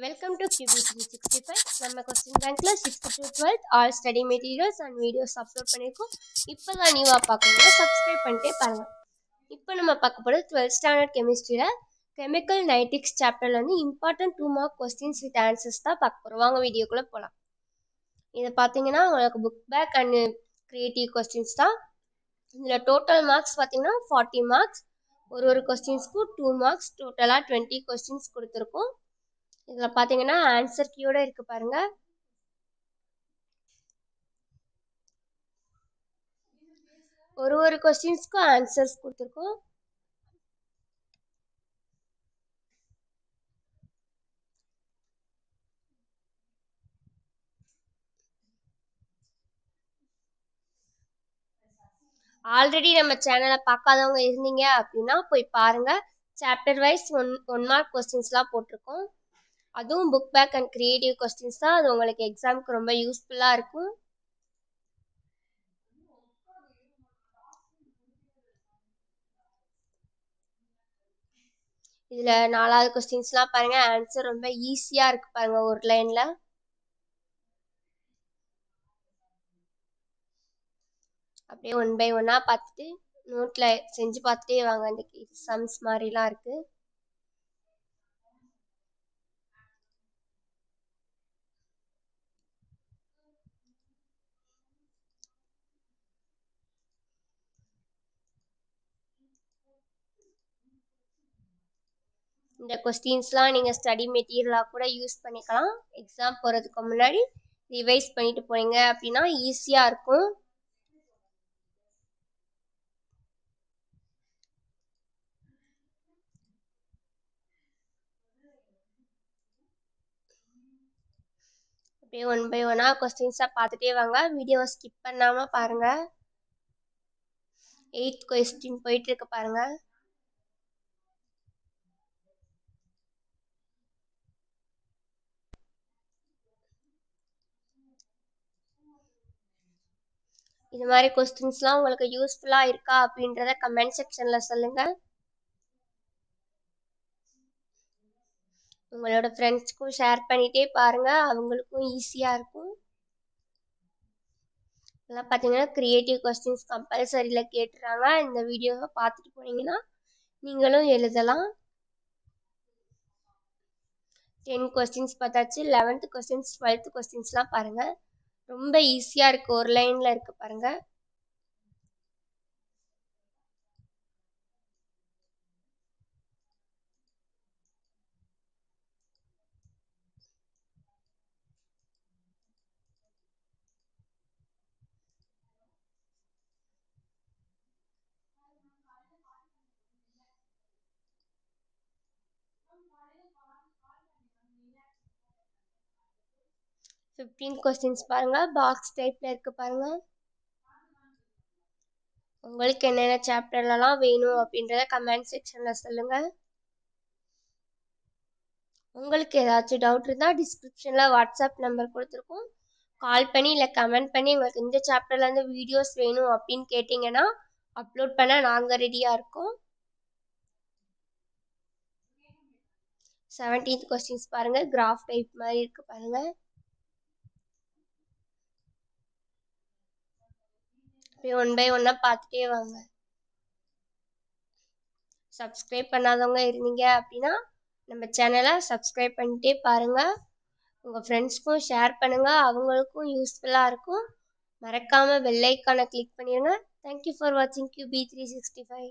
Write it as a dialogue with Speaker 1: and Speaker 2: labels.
Speaker 1: Welcome to QB365. நம்ம question பேங்க்ல 6th to 12th all study materials and videos upload பண்ணியிருக்கோம். இப்போ தான் நியூவாக பார்க்கணும்னா சப்ஸ்கிரைப் பண்ணிட்டே பாருங்க. இப்போ நம்ம பார்க்க போகிறது 12th ஸ்டாண்டர்ட் கெமிஸ்ட்ரியில் கெமிக்கல் நைட்ரிக்ஸ் சாப்டர்ல வந்து important 2 mark questions with answers தான் பார்க்க போகிறோம். வாங்க வீடியோக்குள்ளே போகலாம். இதை பார்த்தீங்கன்னா உங்களுக்கு book back and creative questions தான். இதில் டோட்டல் மார்க்ஸ் பார்த்தீங்கன்னா 40 மார்க்ஸ். ஒரு கொஸ்டின்ஸ்க்கும் 2 மார்க்ஸ், டோட்டலாக 20 கொஸ்டின்ஸ் கொடுத்துருக்கோம். இதில் பார்த்தீங்கன்னா ஆன்சர் கீயோட இருக்கு பாருங்க. ஒரு கொஸ்டின்ஸ்க்கும் ஆன்சர்ஸ் கொடுத்துருக்கோம். ஆல்ரெடி நம்ம சேனலை பார்க்காதவங்க இருந்தீங்க அப்படின்னா போய் பாருங்க. சாப்டர் வைஸ் ஒன் மார்க் கொஸ்டின்ஸ்லாம் போட்டிருக்கோம். அதுவும் book back and creative questions தான். அது உங்களுக்கு எக்ஸாமுக்கு ரொம்ப யூஸ்ஃபுல்லாக இருக்கும். இதில் 4வது கொஸ்டின்ஸ்லாம் பாருங்க. ஆன்சர் ரொம்ப ஈஸியாக இருக்கு பாருங்க ஒரு லைனில். அப்படியே ஒன் பை ஒன்னாக பார்த்துட்டு நோட்டில் செஞ்சு பார்த்துட்டே வாங்க. இந்த சம்ஸ் மாதிரிலாம் இருக்குது. இந்த கொஸ்டின்ஸ்லாம் நீங்கள் ஸ்டடி மெட்டீரியலாக கூட யூஸ் பண்ணிக்கலாம். எக்ஸாம் போகிறதுக்கு முன்னாடி ரிவைஸ் பண்ணிட்டு போனீங்க அப்படின்னா ஈஸியாக இருக்கும். அப்படியே ஒன் பை ஒன்னாக கொஸ்டின்ஸாக பார்த்துட்டே வாங்க. வீடியோவை ஸ்கிப் பண்ணாமல் பாருங்கள். 8th கொஸ்டின் போயிட்டு இருக்கு பாருங்க. இது மாதிரி கொஸ்டின்ஸ்லாம் உங்களுக்கு யூஸ்ஃபுல்லாக இருக்கா அப்படின்றத கமெண்ட் செக்ஷனில் சொல்லுங்கள். உங்களோட ஃப்ரெண்ட்ஸ்க்கும் ஷேர் பண்ணிகிட்டே பாருங்கள். அவங்களுக்கும் ஈஸியாக இருக்கும். இதெல்லாம் பார்த்தீங்கன்னா கிரியேட்டிவ் கொஸ்டின்ஸ் கம்பல்சரியில் கேட்டுறாங்க. இந்த வீடியோவை பார்த்துட்டு போனீங்கன்னா நீங்களும் எழுதலாம். 10 கொஸ்டின்ஸ் பார்த்தாச்சு. 11th கொஸ்டின்ஸ் 12th கொஸ்டின்ஸ்லாம் பாருங்கள். ரொம்ப ஈஸியாக இருக்குது. ஒரு லைனில் இருக்குது பாருங்கள். ஃபிஃப்டீன் கொஸ்டின்ஸ் பாருங்கள். பாக்ஸ் டைப்பில் இருக்குது பாருங்கள். உங்களுக்கு என்னென்ன சாப்டர்லலாம் வேணும் அப்படின்றத கமெண்ட் செக்ஷனில் சொல்லுங்கள். உங்களுக்கு ஏதாச்சும் டவுட் இருந்தால் டிஸ்கிரிப்ஷனில் வாட்ஸ்அப் நம்பர் கொடுத்துருக்கோம். கால் பண்ணி இல்லை கமெண்ட் பண்ணி உங்களுக்கு இந்த சாப்டர்லேருந்து வீடியோஸ் வேணும் அப்படின்னு கேட்டிங்கன்னா அப்லோட் பண்ண நாங்கள் ரெடியாக இருக்கோம். 17th கொஸ்டின்ஸ் பாருங்கள். கிராஃப் டைப் மாதிரி இருக்குது பாருங்கள். ஒன் பை ஒன்னாக பார்த்துட்டே வாங்க. சப்ஸ்கிரைப் பண்ணாதவங்க இருந்தீங்க அப்படின்னா நம்ம சேனலை சப்ஸ்கிரைப் பண்ணிட்டே பாருங்கள். உங்கள் ஃப்ரெண்ட்ஸ்க்கும் ஷேர் பண்ணுங்கள். அவங்களுக்கும் யூஸ்ஃபுல்லாக இருக்கும். மறக்காமல் பெல் ஐக்கானை கிளிக் பண்ணிடுங்க. தேங்க்யூ ஃபார் வாட்சிங் QB365.